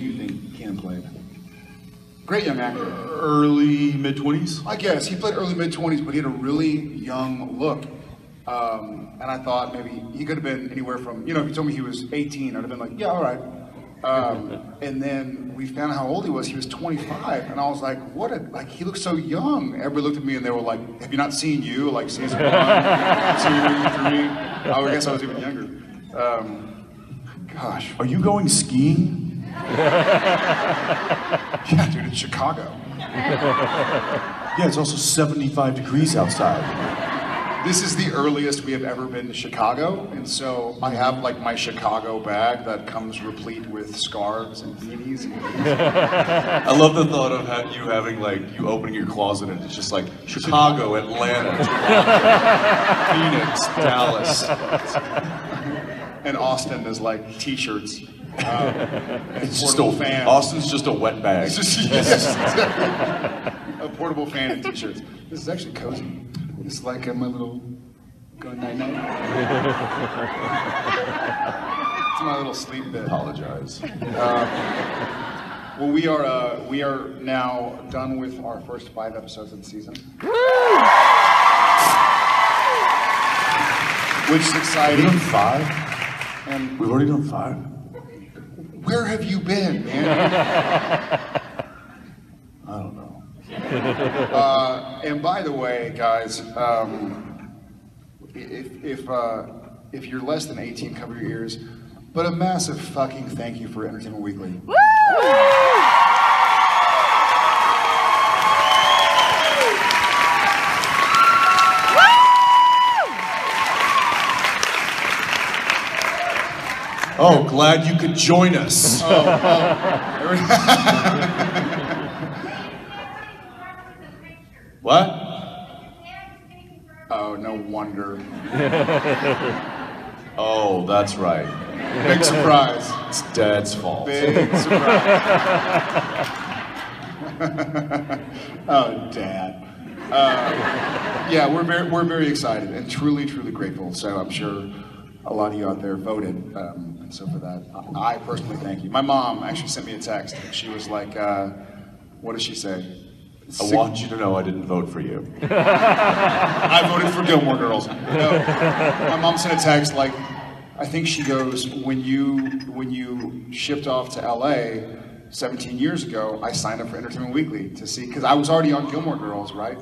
do you think Kenan played? Great young actor. Early, mid-20s? I guess. He played early, mid-20s, but he had a really young look. And I thought maybe he could have been anywhere from, you know, if you told me he was 18, I'd have been like, yeah, all right. And then we found out how old he was. He was 25, and I was like, what a, like, he looks so young. Everybody looked at me and they were like, have you not seen you? Like, season 1, 2, 3. I guess I was even younger. Gosh. Are you going skiing? Yeah, dude, it's Chicago. Yeah, it's also 75 degrees outside. This is the earliest we have ever been to Chicago, and so I have like my Chicago bag that comes replete with scarves and beanies. I love the thought of you having like, you opening your closet and it's just like Chicago, Atlanta, Phoenix, Dallas. And Austin is like t-shirts. It's just Austin's just a wet bag. It's just, yes, exactly. A portable fan and t-shirts. This is actually cozy. It's like my little going night-night. It's my little sleep bed. Apologize. Well, we are now done with our first 5 episodes of the season. Which is exciting. We've done 5? And we've already done 5? Where have you been, man? I don't know. And by the way, guys, if you're less than 18, cover your ears. But a massive fucking thank you for Entertainment Weekly. Woo! Oh, glad you could join us. What? Oh, no wonder. Oh, that's right. Big surprise. It's Dad's fault. Big surprise. Oh, Dad. Yeah, we're very excited and truly grateful. So I'm sure a lot of you out there voted, and so for that, I personally thank you. My mom actually sent me a text. She was like, "What did she say?" I want you to know I didn't vote for you. I voted for Gilmore Girls. No, my mom sent a text like, I think she goes, when you shipped off to LA 17 years ago, I signed up for Entertainment Weekly to see, because I was already on Gilmore Girls, right?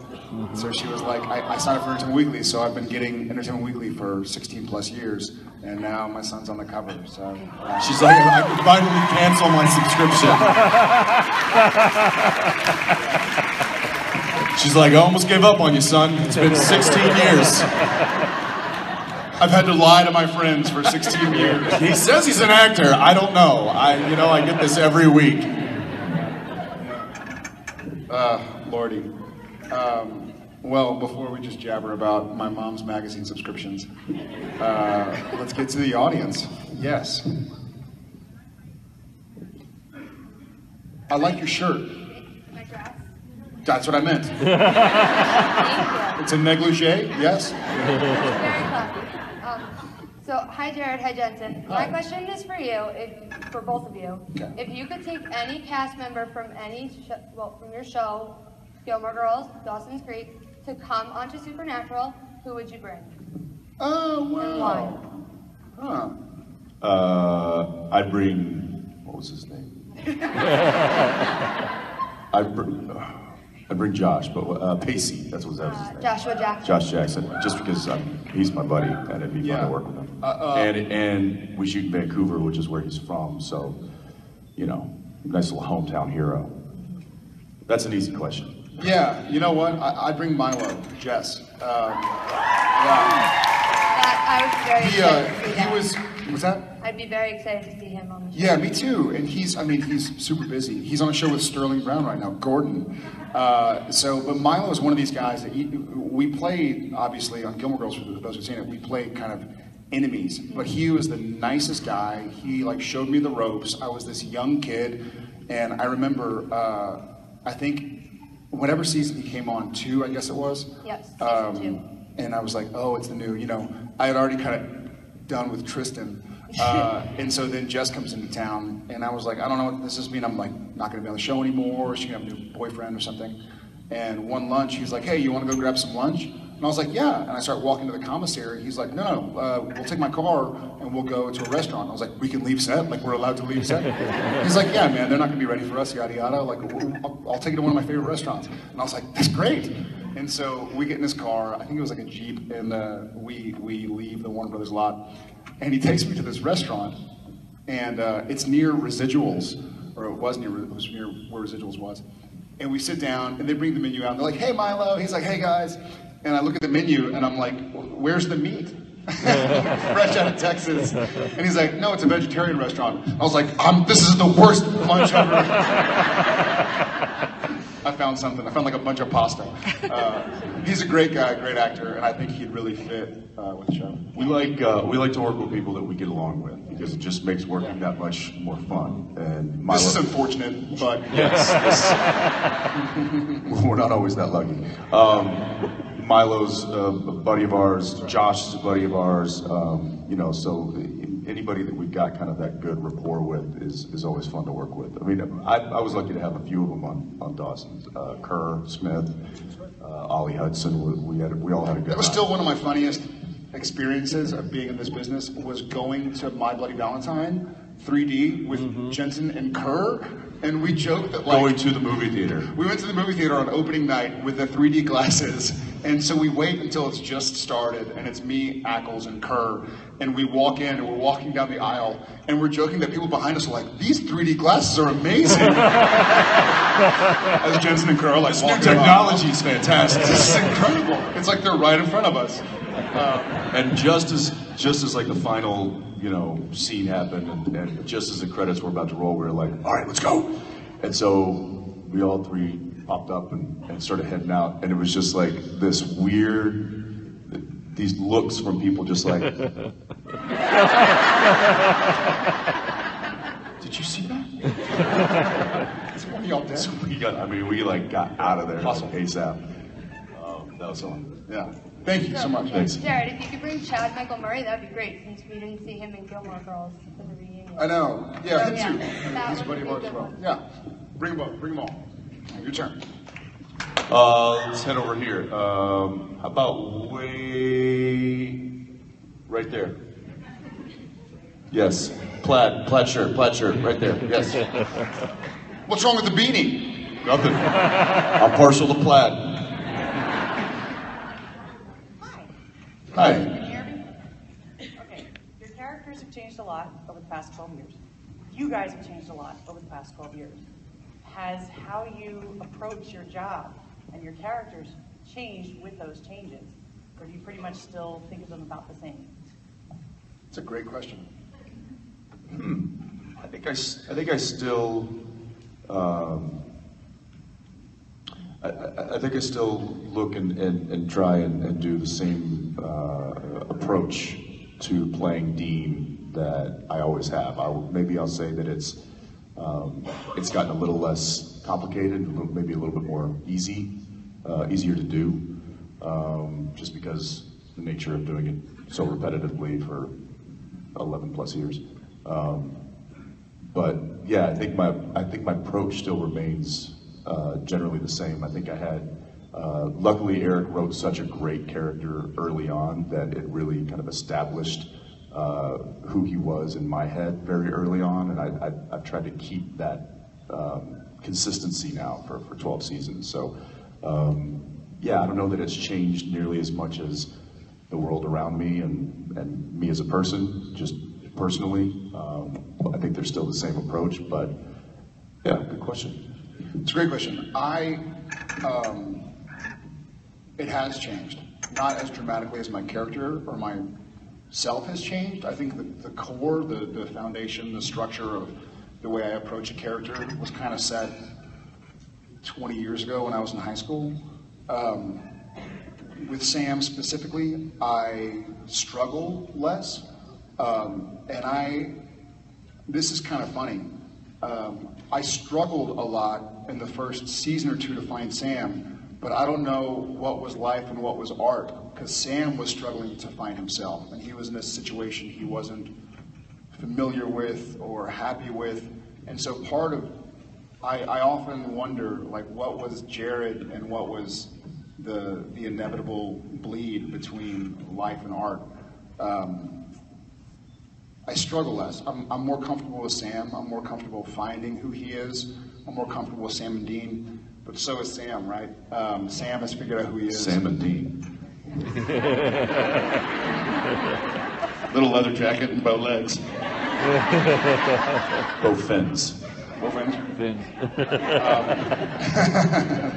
So she was like, I signed up for Entertainment Weekly, so I've been getting Entertainment Weekly for 16 plus years, and now my son's on the cover, so. She's like, I can finally cancel my subscription. She's like, I almost gave up on you, son. It's been 16 years. I've had to lie to my friends for 16 years. He says he's an actor. I don't know. I get this every week. Lordy. Well, before we just jabber about my mom's magazine subscriptions, let's get to the audience. Yes. I like your shirt. My dress. That's what I meant. Thank you. It's a negligee, yes? Very classy. So, hi Jared, hi Jensen. Hi. My question is for you, for both of you. Okay. If you could take any cast member from from your show, Gilmore Girls, Dawson's Creek, to come onto Supernatural, who would you bring? Oh, wow. And Huh. I'd bring, what was his name? I'd bring Josh, but Pacey, that was his name. Joshua Jackson. Josh Jackson, just because he's my buddy and it'd be fun to work with him. And we shoot in Vancouver, which is where he's from, so, you know, nice little hometown hero. That's an easy question. Yeah, you know what? I'd bring Milo, Jess. Yeah. I was very excited to see that. What's that? I'd be very excited to see him on the show. Yeah, me too. And he's super busy. He's on a show with Sterling Brown right now, Gordon. But Milo is one of these guys that we played, obviously, on Gilmore Girls, for those who've seen it, we played kind of enemies. But he was the nicest guy. He like showed me the ropes. I was this young kid, and I remember, I think, whatever season he came on, 2, I guess it was. Yep, season 2. And I was like, oh, it's the new, I had already kind of done with Tristan. And so then Jess comes into town, and I was like, I don't know what this is mean. I'm like, not gonna be on the show anymore. She's gonna have a new boyfriend or something. And one lunch, he's like, hey, you wanna go grab some lunch? And I was like, yeah. And I start walking to the commissary. He's like, no, we'll take my car and we'll go to a restaurant. I was like, we can leave set? Like, we're allowed to leave set? He's like, yeah, man, they're not gonna be ready for us, yada, yada. Like, I'll take you to one of my favorite restaurants. And I was like, that's great. And so we get in his car, I think it was like a Jeep, and we leave the Warner Brothers lot. And he takes me to this restaurant, and it's near Residuals, or it was near where Residuals was. And we sit down, and they bring the menu out, and they're like, hey, Milo. He's like, hey, guys. And I look at the menu, and I'm like, where's the meat? Fresh out of Texas. And he's like, no, it's a vegetarian restaurant. I was like, this is the worst lunch ever. I found something. I found like a bunch of pasta. He's a great guy, great actor, and I think he'd really fit with the show. We like to work with people that we get along with, because it just makes working that much more fun. And Milo, this is unfortunate, but yes, we're not always that lucky. Milo's a buddy of ours. Josh is a buddy of ours. So anybody that we've got kind of that good rapport with is always fun to work with. I mean, I was lucky to have a few of them on Dawson's. Kerr, Smith, Ollie Hudson. We all had a good. That was still one of my funniest experiences of being in this business. Was going to My Bloody Valentine 3D with Jensen and Kerr. And we joked that going to the movie theater. We went to the movie theater on opening night with the 3D glasses, and so we wait until it's just started, and it's me, Ackles, and Kerr, and we walk in, and we're walking down the aisle, and we're joking that people behind us are like, "These 3D glasses are amazing." As Jensen and Kerr are like, this new technology is fantastic. This is incredible. It's like they're right in front of us. And just as like the final, scene happened, and just as the credits were about to roll, we were like, all right, let's go. And so we all three popped up and started heading out, and it was just like this weird, these looks from people just like, did you see that? Is one of y'all dead? So we got out of there ASAP. That was fun. Yeah. Thank you so much. Thanks. Jared, if you could bring Chad Michael Murray, that'd be great, since we didn't see him in Gilmore Girls for the reunion. I know. Yeah, So, him too. that He's a would buddy be of ours a as good well. one. Yeah. Bring them up. Bring them all. Your turn. Let's head over here. How about way right there? Yes. Plaid shirt, right there. Yes. What's wrong with the beanie? Nothing. I'm partial to plaid. Hi. Can you hear me? Okay. Your characters have changed a lot over the past 12 years. You guys have changed a lot over the past 12 years. Has how you approach your job and your characters changed with those changes? Or do you pretty much still think of them about the same? It's a great question. I think I still. I think I still look and try and do the same approach to playing Dean that I always have. Maybe I'll say that it's gotten a little less complicated, maybe a little bit more easier to do, just because the nature of doing it so repetitively for 11 plus years. But yeah, I think my approach still remains generally the same. I think I had, luckily Eric wrote such a great character early on that it really kind of established who he was in my head very early on, and I've tried to keep that consistency now for 12 seasons. So yeah, I don't know that it's changed nearly as much as the world around me and me as a person, just personally. I think there's still the same approach, but yeah, good question. It's a great question. It has changed. Not as dramatically as my character or myself has changed. I think the core, the foundation, the structure of the way I approach a character was kind of set 20 years ago when I was in high school. With Sam specifically, I struggle less. This is kind of funny. I struggled a lot in the first season or two to find Sam, but I don't know what was life and what was art, because Sam was struggling to find himself, and he was in a situation he wasn't familiar with or happy with. And so part of, I often wonder, like, what was Jared and what was the inevitable bleed between life and art. I struggle less. I'm more comfortable with Sam. I'm more comfortable finding who he is. I'm more comfortable with Sam and Dean, but so is Sam, right? Sam has figured out who he is. Sam and Dean. Little leather jacket and bow legs. Bow fins. Bow fins?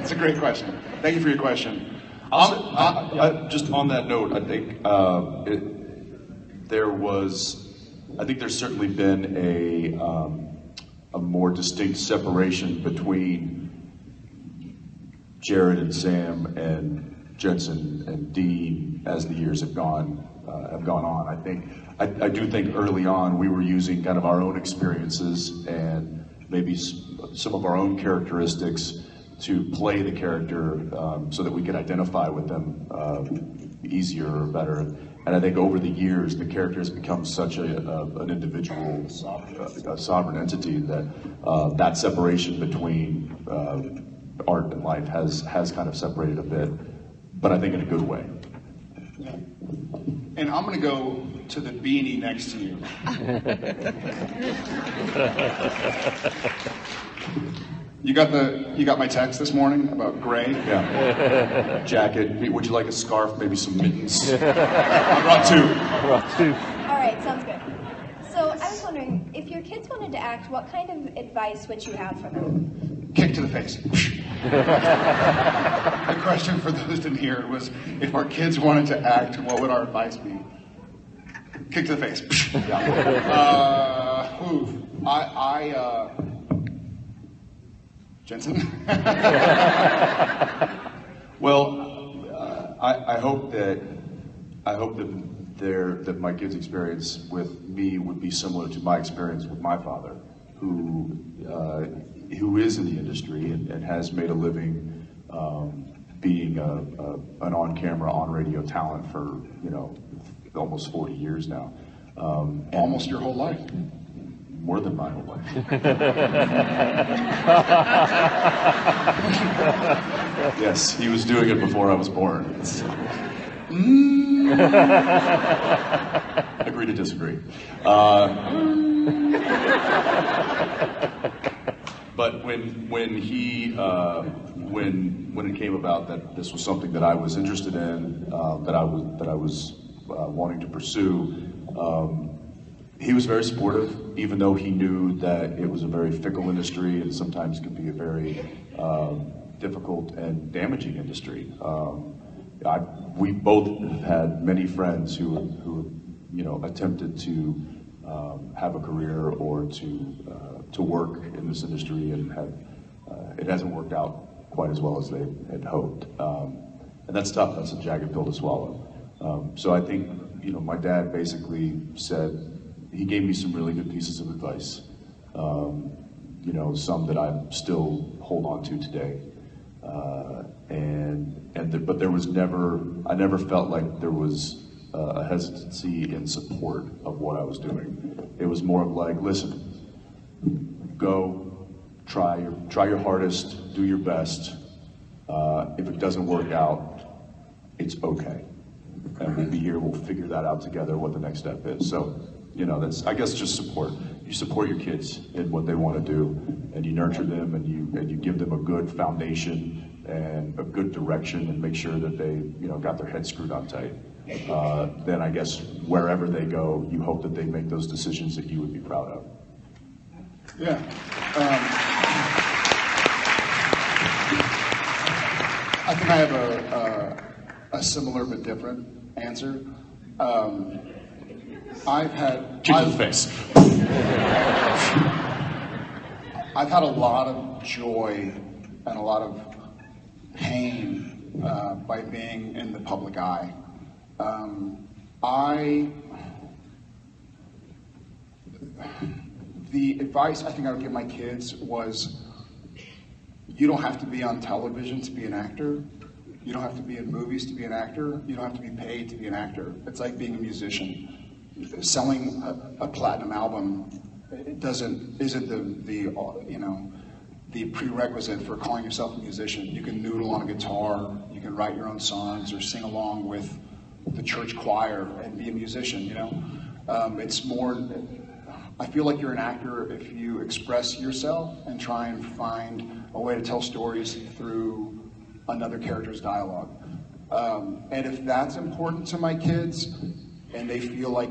It's a great question. Thank you for your question. Just on that note, I think there's certainly been a more distinct separation between Jared and Sam and Jensen and Dean as the years have gone on. I do think early on we were using kind of our own experiences and maybe some of our own characteristics to play the character so that we could identify with them easier or better. And I think over the years, the character has become such an individual, a sovereign entity that that separation between art and life has kind of separated a bit, but I think in a good way. Yeah. And I'm going to go to the beanie next to you. You got my text this morning about gray? Yeah. Jacket. Would you like a scarf? Maybe some mittens? I brought two. All right, sounds good. So I was wondering, if your kids wanted to act, what kind of advice would you have for them? Kick to the face. The question for those who didn't hear it was, if our kids wanted to act, what would our advice be? Kick to the face. Jensen? Well, I hope that my kids' experience with me would be similar to my experience with my father, who is in the industry and has made a living being an on-camera, on-radio talent for almost 40 years now. Almost your whole life. More than my whole life. Yes, he was doing it before I was born. Agree to disagree. But when it came about that this was something that I was interested in, that I was wanting to pursue, he was very supportive, even though he knew that it was a very fickle industry and sometimes could be a very difficult and damaging industry. We both had many friends who attempted to have a career or to work in this industry and it hasn't worked out quite as well as they had hoped. And that's tough. That's a jagged pill to swallow. So I think my dad basically said, he gave me some really good pieces of advice, some that I still hold on to today. But there was I never felt like there was a hesitancy in support of what I was doing. It was more of like, listen, go, try your hardest, do your best. If it doesn't work out, it's okay. And we'll be here, we'll figure that out together, what the next step is. So, that's, I guess, just support. You support your kids in what they want to do, and you nurture them, and you give them a good foundation and a good direction, and make sure that they, got their head screwed on tight. Then I guess wherever they go, you hope that they make those decisions that you would be proud of. Yeah. I think I have a similar but different answer. I've had kick to the face. I've had a lot of joy and a lot of pain by being in the public eye. The advice I think I would give my kids was, you don't have to be on television to be an actor. You don't have to be in movies to be an actor. You don't have to be paid to be an actor. It's like being a musician. selling a platinum album isn't the prerequisite for calling yourself a musician. You can noodle on a guitar, you can write your own songs, or sing along with the church choir and be a musician. It's more. I feel like you're an actor if you express yourself and try and find a way to tell stories through another character's dialogue. And if that's important to my kids, and they feel like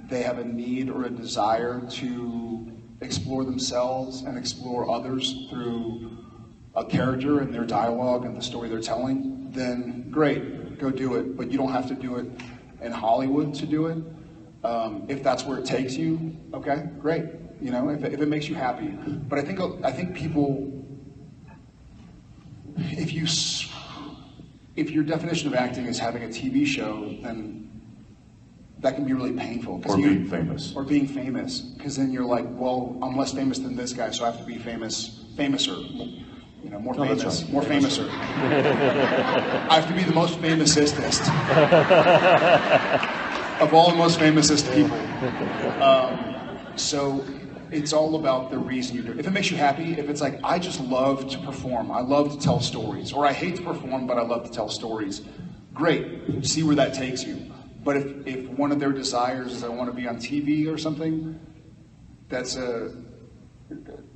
they have a need or a desire to explore themselves and explore others through a character and their dialogue and the story they're telling, then great, go do it. But you don't have to do it in Hollywood to do it. If that's where it takes you, okay, great. If it makes you happy. But I think people, if your definition of acting is having a TV show, then that can be really painful. Or being famous. Or being famous, because then you're like, well, I'm less famous than this guy, so I have to be famouser. More famous, right. more famouser. I have to be the most famousest of all the most famousest people. So it's all about the reason you do it. If it makes you happy, if it's like, I just love to perform, I love to tell stories, or I hate to perform, but I love to tell stories, great, see where that takes you. But if one of their desires is I want to be on TV or something, that's a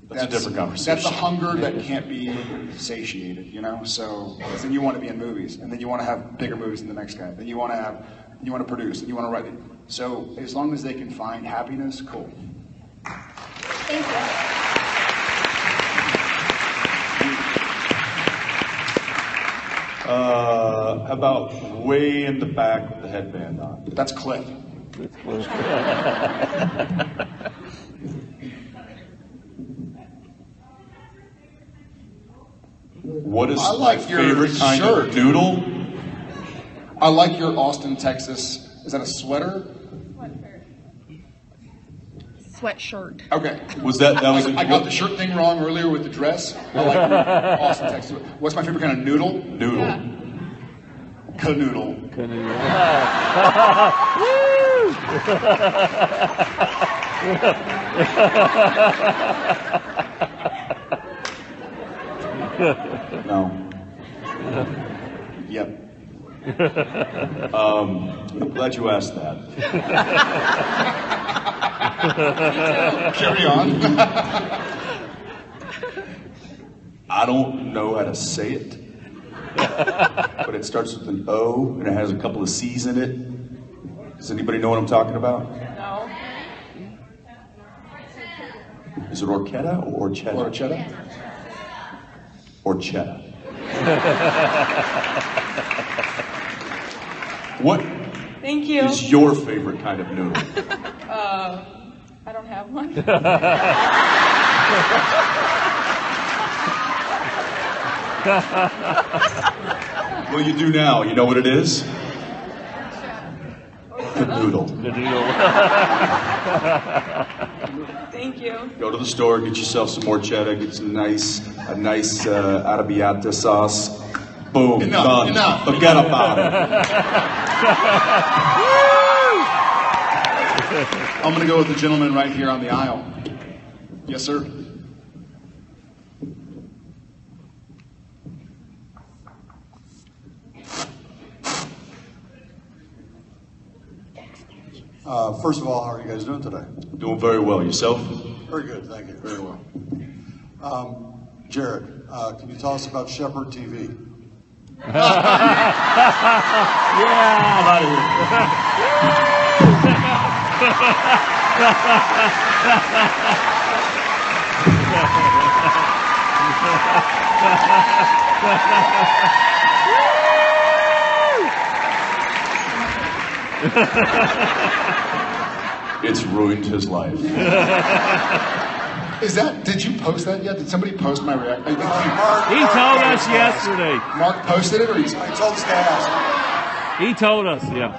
different conversation. That's a hunger that can't be satiated, So then you want to be in movies, and then you want to have bigger movies than the next guy. Then you want to produce, and you want to write it. So as long as they can find happiness, cool. Thank you. How about way in the back with the headband on? That's Cliff. What is my favorite kind of noodle? I like your Austin, Texas. Is that a sweater? Sweatshirt. Okay. I got the shirt thing wrong earlier with the dress. I like your Austin, Texas. What's my favorite kind of noodle? Noodle. Yeah. Canoodle. No. Yep. I'm glad you asked that. Carry on. I don't know how to say it, but it starts with an O and it has a couple of C's in it. Does anybody know what I'm talking about? No. Is it orchetta or orchetta? Orchetta? Orchetta. What Thank you. is your favorite kind of noodle? I don't have one. Well, you do now. You know what it is? Canoodle. Thank you. Go to the store, get yourself some more cheddar, get a nice arrabbiata sauce. Boom, done. Enough. Forget about it. I'm going to go with the gentleman right here on the aisle. Yes, sir. First of all, how are you guys doing today? Doing very well. Yourself? Very good, thank you. Very well. Jared, can you tell us about Shepherd TV? Yeah, I'm out of It's ruined his life. Did you post that yet? Did somebody post my reaction? He told us yesterday. Mark posted it, or I told us to ask. He told us, yeah.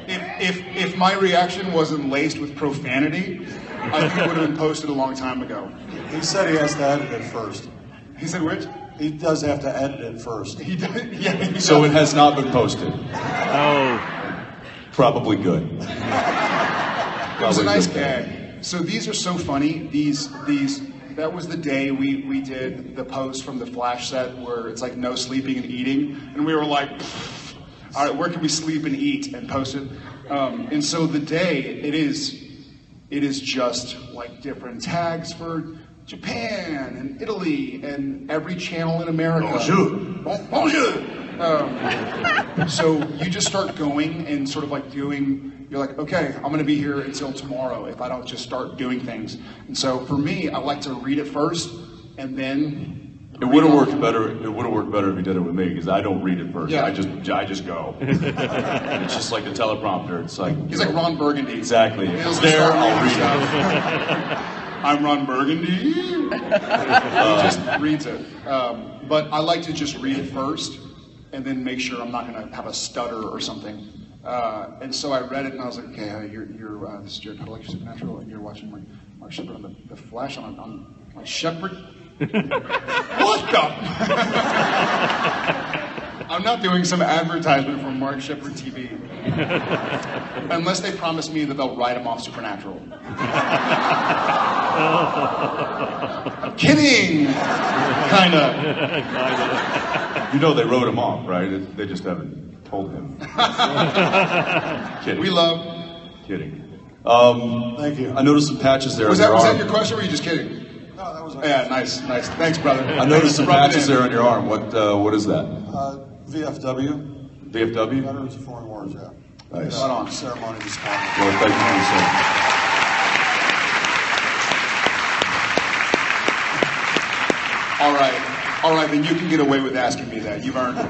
If my reaction wasn't laced with profanity, I think it would have been posted a long time ago. He said he has to edit it first. He said which? He does have to edit it first. He did. Yeah. So it has not been posted. Oh. Probably good. It was a nice gag. So these are so funny. These. That was the day we did the post from the Flash set where it's like no sleeping and eating, and we were like, all right, where can we sleep and eat and post it? And so the day it is just like different tags for Japan and Italy and every channel in America. Bonjour. Bonjour. So you just start going and sort of like doing. You're like, okay, I'm going to be here until tomorrow if I don't just start doing things. And so for me, I like to read it first and then. It would have worked better. It would have worked better if you did it with me because I don't read it first. Yeah. I just go. And it's just like a teleprompter. It's like he's like Ron Burgundy. Exactly. It's there. I'll read it. I'm Ron Burgundy. He just reads it. But I like to just read it first and then make sure I'm not going to have a stutter or something. And so I read it and I was like, okay, this is Jared Padalecki, Supernatural, and you're watching Mark Shepard on the Flash on Shepard. What the? I'm not doing some advertisement for Mark Shepard TV. Unless they promise me that they'll write him off Supernatural. I'm kidding! Kinda. You know they wrote him off, right? They just haven't told him. Kidding. We love. Kidding. Thank you. I noticed some patches there. Was on your that arm. your question or were you just kidding? No, that was Yeah, nice. Thanks, brother. I noticed some Rub it patches in. there on your arm. What is that? VFW, VFW? Veterans of Foreign Wars, yeah. Nice. Right on. Ceremony this morning. Well, thank you for your service. All right, then you can get away with asking me that. You've earned it.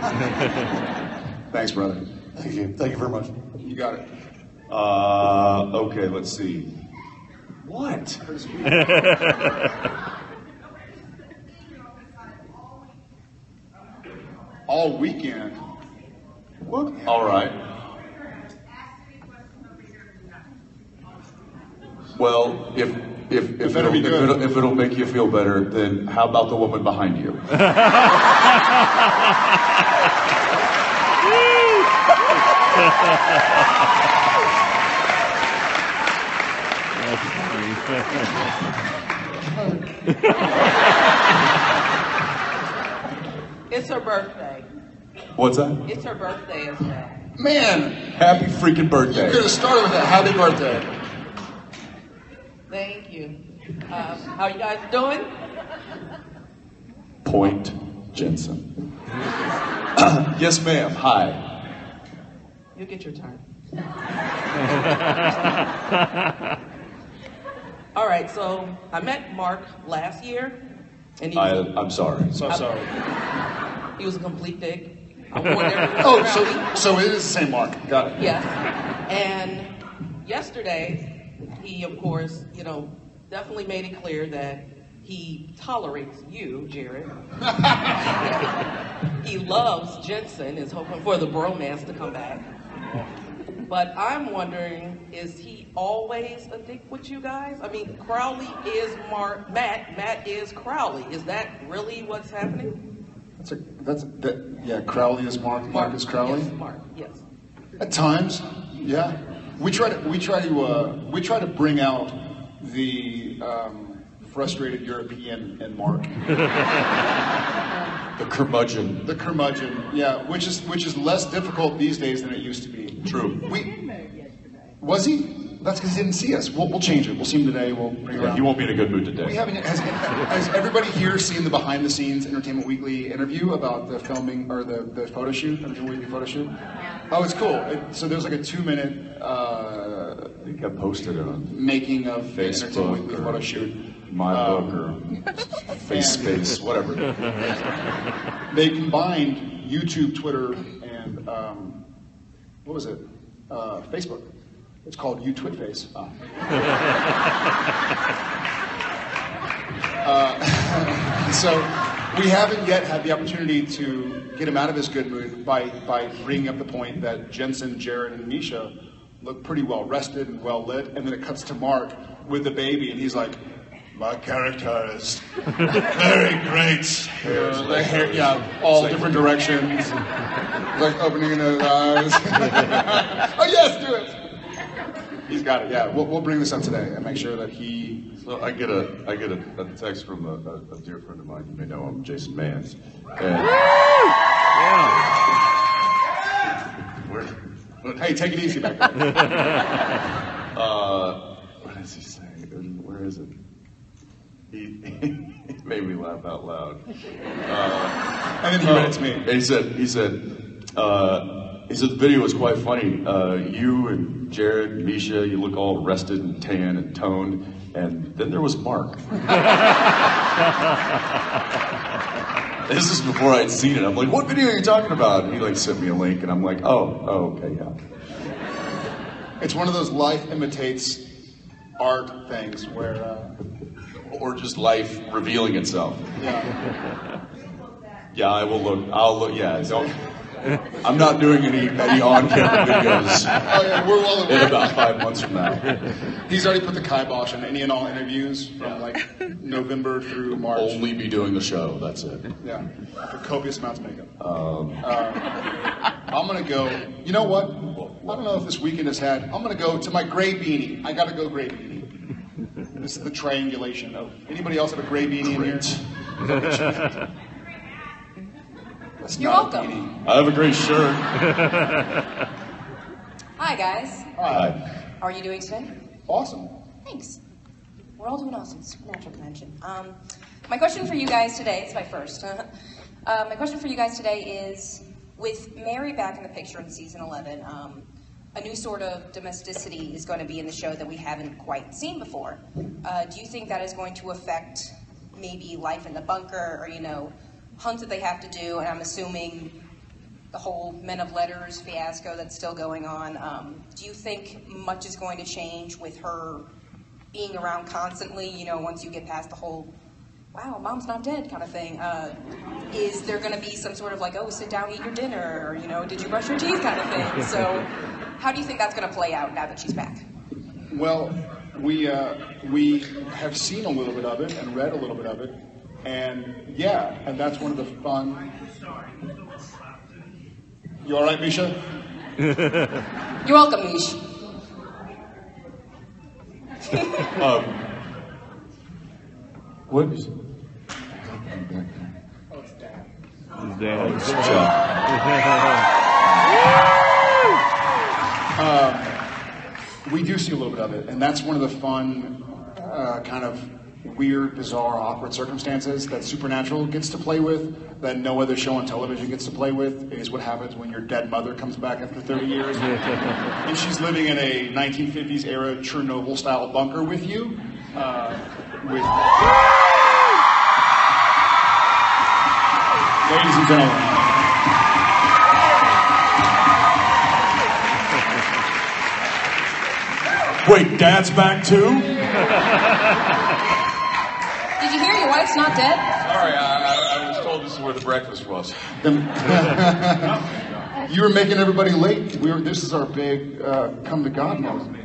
Thanks, brother. Thank you. Thank you very much. You got it. Okay, let's see. What? All weekend. What? All right. Well, if better be good. if it'll make you feel better, then how about the woman behind you? It's her birthday. What's that? It's her birthday as well. Man, Happy freaking you birthday. could have started with that. Happy birthday. Thank you. How you guys doing? Point Jensen. Yes, ma'am. Hi. You get your turn. All right, so I met Mark last year, and I'm sorry. So sorry. he was a complete dick. I warned everyone Oh, around me. so it is the same Mark. Got it. Yes. And yesterday, he, of course, definitely made it clear that he tolerates you, Jared. He loves Jensen, is hoping for the bromance to come back. But I'm wondering, is he always a dick with you guys? I mean, Crowley is Matt is Crowley. Is that really what's happening? Crowley is Mark. Mark is Crowley. Yes, Mark, yes. At times, yeah. We try to bring out the frustrated European in Mark. The curmudgeon. The curmudgeon, yeah, which is less difficult these days than it used to be. True. Was he? That's because he didn't see us. We'll change it. We'll see him today. We'll bring it Yeah, around. he won't be in a good mood today. We haven't. Has everybody here seen the behind-the-scenes Entertainment Weekly interview about the filming or the photo shoot, Entertainment Weekly photo shoot? Oh, it's cool. So there's like a 2-minute I think I posted it on making of the Facebook Entertainment Weekly or photo shoot. my book or face space, whatever. They combined YouTube, Twitter, and what was it? Facebook. It's called You Twit Face. So we haven't yet had the opportunity to get him out of his good mood by bringing up the point that Jensen, Jared, and Misha look pretty well rested and well lit, and then it cuts to Mark with the baby, and he's like, My character is very great. The hair, yeah, all different directions. Like opening his eyes. Oh yes, do it. He's got it. Yeah, we'll bring this up today and make sure that he. So I get a text from a dear friend of mine. You may know him, Jason Mans. And Hey, take it easy back there. What does he say? Where is it? He made me laugh out loud. And then he read it to me. And he said, the video was quite funny. You and Jared, Misha, you look all rested and tan and toned. And then there was Mark. This is before I'd seen it. I'm like, what video are you talking about? And he like sent me a link, and I'm like, oh, okay, yeah. It's one of those life imitates art things where. Or just life revealing itself. Yeah. Yeah, I'll look. Yeah, don't. I'm not doing any on-camera videos. Oh yeah, we're well aware. In about 5 months from now. He's already put the kibosh on any and all interviews from like November through March. Only be doing the show. That's it. Yeah, for copious amounts of makeup. I'm gonna go. You know what? I don't know if this weekend has had. I'm gonna go to my gray beanie. I gotta go gray beanie. This is the triangulation of. Anybody else have a gray beanie in here? That's You're not a welcome. beanie. I have a great shirt. Hi, guys. Hi. How are you doing today? Awesome. Thanks. We're all doing awesome. Supernatural convention. My question for you guys today, it's my first. My question for you guys today is, with Mary back in the picture in season 11, a new sort of domesticity is going to be in the show that we haven't quite seen before. Do you think that is going to affect maybe life in the bunker or, hunts that they have to do? And I'm assuming the whole Men of Letters fiasco that's still going on. Do you think much is going to change with her being around constantly, once you get past the whole, wow, mom's not dead kind of thing? Is there going to be some sort of like, oh, sit down, eat your dinner, or, did you brush your teeth kind of thing? So how do you think that's going to play out now that she's back? Well, we have seen a little bit of it and read a little bit of it. And yeah, and that's one of the fun. You all right, Misha? You're welcome, Mish. What is it? Oh, it's Dad. His dad. It's Chuck. We do see a little bit of it, and that's one of the fun, kind of weird, bizarre, awkward circumstances that Supernatural gets to play with, that no other show on television gets to play with, is what happens when your dead mother comes back after 30 years. And she's living in a 1950s era Chernobyl-style bunker with you. Ladies and gentlemen. Wait, Dad's back too? Did you hear your wife's not dead? Sorry, I was told this is where the breakfast was. You were making everybody late. This is our big come to God moment.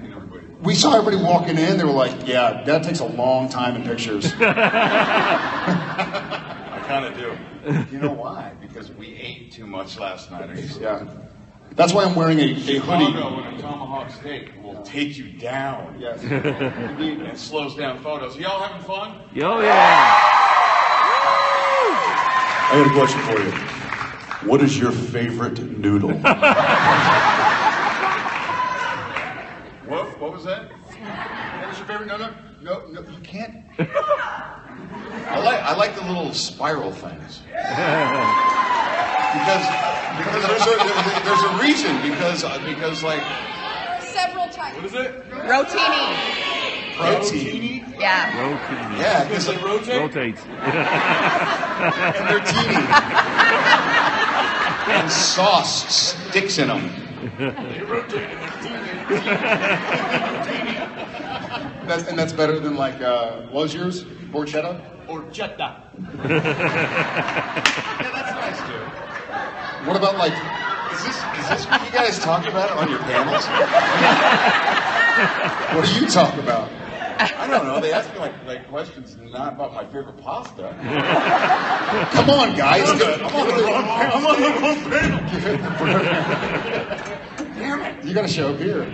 We saw everybody walking in. They were like, "Yeah, that takes a long time in pictures." I kind of do. You know why? Because we ate too much last night. Yeah, that's why I'm wearing a hoodie. Chicago and a tomahawk steak will take you down. Yes, and slows down photos. Y'all having fun? Oh, yeah. I got a question for you. What is your favorite noodle? What was that? What was your favorite? No, you can't. I like the little spiral things. because there's a reason. Because like. Several types. What is it? Rotini. Rotini? Yeah. Rotini. Yeah, because they rotate. Rotates. And they're teeny. And sauce sticks in them. They rotate and they're teeny. That's better than like what was yours? Borchetta? Orchetta. Yeah, that's nice too. What about like? Is this what you guys talk about on your panels? What do you talk about? I don't know. They ask me like questions not about my favorite pasta. Come on, guys. I'm on the wrong panel. Damn it. You got to show up here.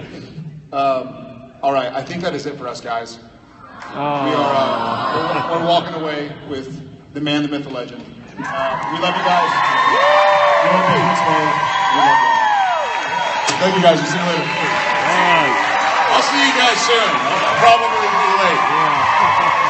All right, I think that is it for us, guys. We are we're walking away with the man, the myth, the legend. We love you guys. We love you. Thank you, guys. We'll see you later. I'll see you guys soon. I'll probably be late.